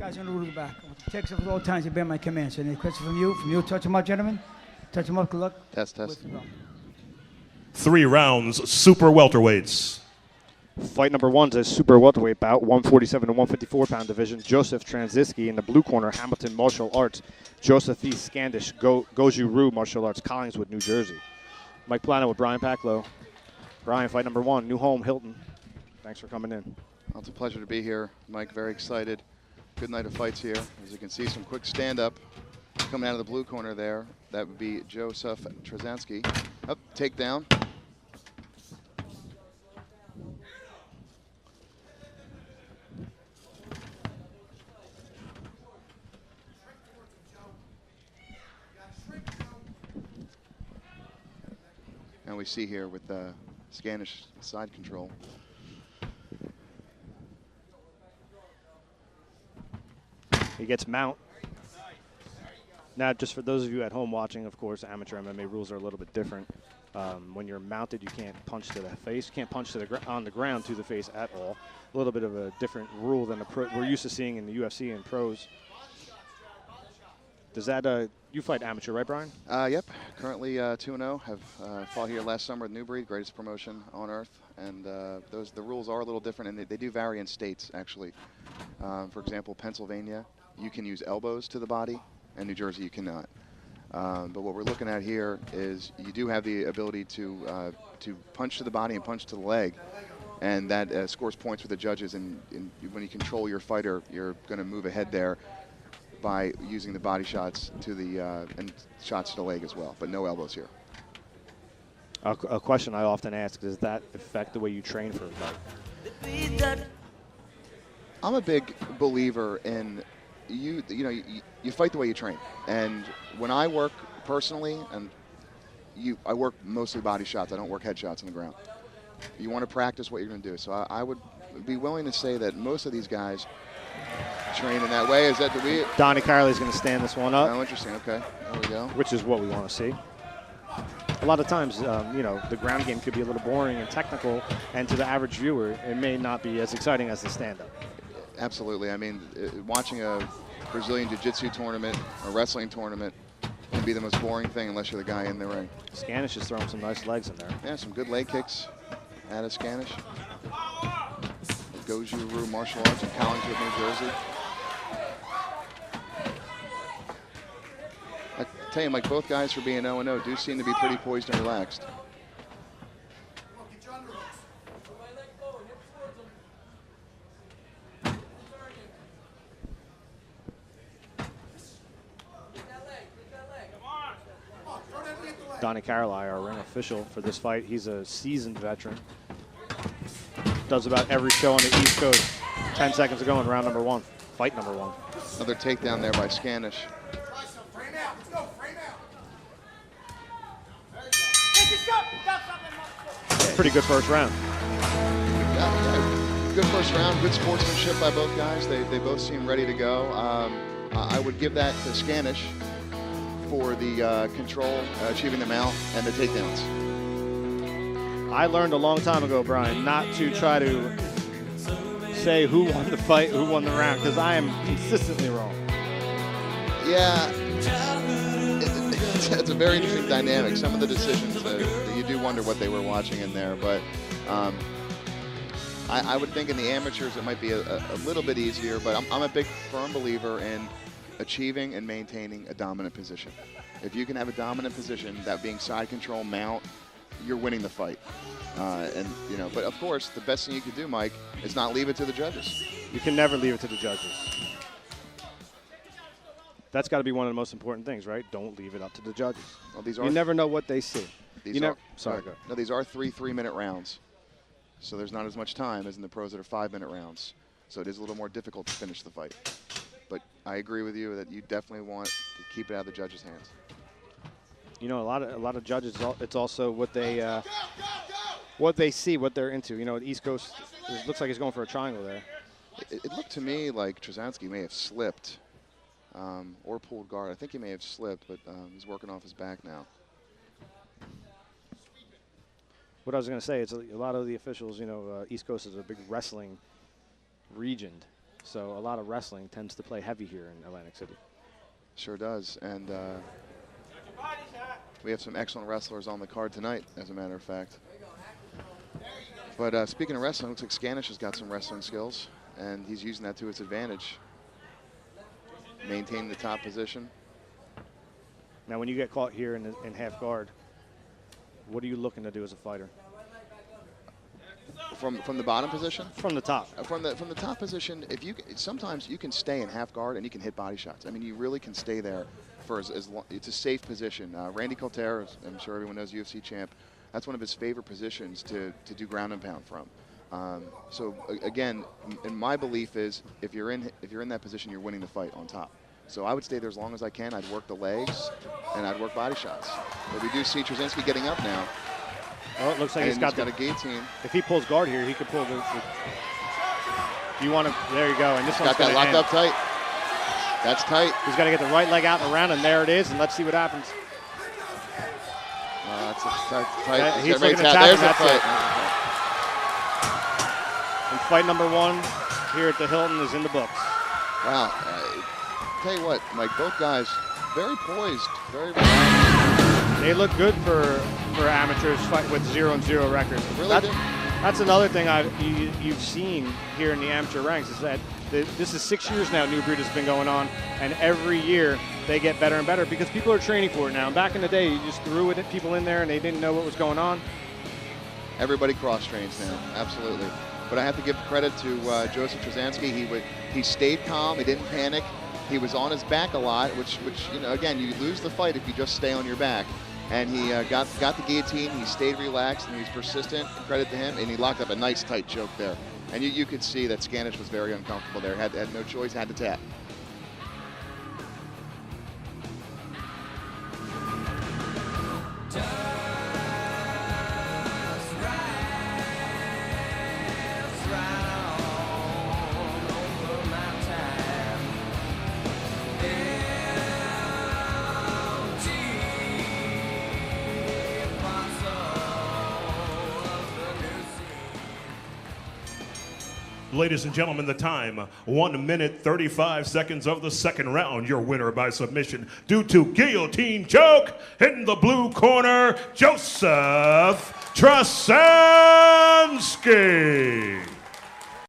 Guys, on the rule back. I want to take of all times you've been my command. So any question from you? From you, touch them up, gentlemen. Touch them up, good luck. Test. 3 rounds, super welterweights. Fight number 1 is a super welterweight bout, 147 to 154 pound division. Joseph Tresansky in the blue corner, Hamilton Martial Arts. Joseph E. Scanish, Goju Ryu Martial Arts, Collingswood, New Jersey. Mike Plano with Brian Packlow. Brian, fight number 1, new home, Hilton. Thanks for coming in. Well, it's a pleasure to be here, Mike. Very excited. Good night of fights here. As you can see, some quick stand-up coming out of the blue corner there. That would be Joseph Tresansky. Up, takedown. And we see here with Scanish side control. He gets mount. Now, just for those of you at home watching, of course, amateur MMA rules are a little bit different. When you're mounted, you can't punch to the face. You can't punch to on the ground to the face at all. A little bit of a different rule than we're used to seeing in the UFC and pros. Does that, you fight amateur, right, Brian? Yep, currently 2-0. Have fought here last summer at New Breed, greatest promotion on earth. And the rules are a little different, and they do vary in states, actually. For example, Pennsylvania, you can use elbows to the body, and New Jersey you cannot. But what we're looking at here is you do have the ability to punch to the body and punch to the leg, and that scores points for the judges. And when you control your fighter, you're going to move ahead there by using the body shots to the and shots to the leg as well, but no elbows here. A question I often ask: does that affect the way you train for a fight? I'm a big believer in you fight the way you train. And when I work personally, I work mostly body shots. I don't work head shots on the ground. You want to practice what you're going to do. So I would be willing to say that most of these guys train in that way. Is that the way? Donnie Carley's going to stand this one up. Oh, interesting. Okay, there we go. Which is what we want to see. A lot of times, the ground game could be a little boring and technical, and to the average viewer, it may not be as exciting as the stand-up. Absolutely. I mean, watching a Brazilian Jiu-Jitsu tournament, a wrestling tournament, can be the most boring thing unless you're the guy in the ring. Scanish is throwing some nice legs in there. Yeah, some good leg kicks out of Scanish. Goju Ryu Martial Arts in Collingswood, New Jersey. I tell you, Mike, both guys for being 0-0 do seem to be pretty poised and relaxed. Donnie Carley, our ring official for this fight. He's a seasoned veteran. Does about every show on the East Coast. 10 seconds ago in round number 1. Fight number 1. Another takedown there by Scanish. Pretty good first round. Yeah, good first round, good sportsmanship by both guys. They both seem ready to go. I would give that to Scanish for the control, achieving the mount, and the takedowns. I learned a long time ago, Brian, not to try to say who won the fight, who won the round, because I am consistently wrong. Yeah, it's a very interesting dynamic. Some of the decisions that you do wonder what they were watching in there, but I would think in the amateurs it might be a little bit easier, but I'm a big firm believer in achieving and maintaining a dominant position. If you can have a dominant position, that being side control, mount, you're winning the fight. But of course, the best thing you could do, Mike, is not leave it to the judges. You can never leave it to the judges. That's got to be one of the most important things, right? Don't leave it up to the judges. Well, these you never know what they see. Sorry, go. No, these are 3-3-minute rounds, so there's not as much time as in the pros that are 5-minute rounds. So it is a little more difficult to finish the fight. But I agree with you that you definitely want to keep it out of the judges' hands. You know, a lot of judges, it's also what they see, what they're into. You know, the East Coast, it looks like he's going for a triangle there. It looked to me like Tresansky may have slipped or pulled guard. I think he may have slipped, but he's working off his back now. What I was going to say, it's a lot of the officials, East Coast is a big wrestling region. So a lot of wrestling tends to play heavy here in Atlantic City. Sure does. And we have some excellent wrestlers on the card tonight, as a matter of fact. But speaking of wrestling, looks like Scanish has got some wrestling skills, and he's using that to his advantage. Maintain the top position. Now, when you get caught here in half guard, what are you looking to do as a fighter? From the bottom position? From the top. From the top position, sometimes you can stay in half guard and you can hit body shots. I mean, you really can stay there for as long. It's a safe position. Randy Colter, I'm sure everyone knows, UFC champ. That's one of his favorite positions to do ground and pound from. So again, and my belief is if you're in that position, you're winning the fight on top. So I would stay there as long as I can. I'd work the legs and I'd work body shots. But we do see Tresansky getting up now. Oh, it looks like he's got a guillotine. If he pulls guard here, he could pull the you want to? There you go. And this one's got that locked up tight. That's tight. He's got to get the right leg out and around, and there it is. And let's see what happens. That's tight. He's looking to tap him. That's it. And fight number 1 here at the Hilton is in the books. Wow. Tell you what, Mike, both guys very poised, very relaxed. They look good for amateurs fight with 0-0 records. Really that's another thing you've seen here in the amateur ranks is that this is 6 years now New Breed has been going on, and every year they get better and better because people are training for it now. And back in the day, you just threw people in there and they didn't know what was going on. Everybody cross-trains now, absolutely. But I have to give credit to Joseph Tresansky. He stayed calm. He didn't panic. He was on his back a lot, which again, you lose the fight if you just stay on your back. And he got the guillotine. He stayed relaxed and he was persistent. Credit to him. And he locked up a nice tight choke there. And you could see that Scanish was very uncomfortable there. Had no choice. Had to tap. Ladies and gentlemen, the time, 1 minute, 35 seconds of the second round. Your winner by submission due to guillotine choke in the blue corner, Joseph Tresansky.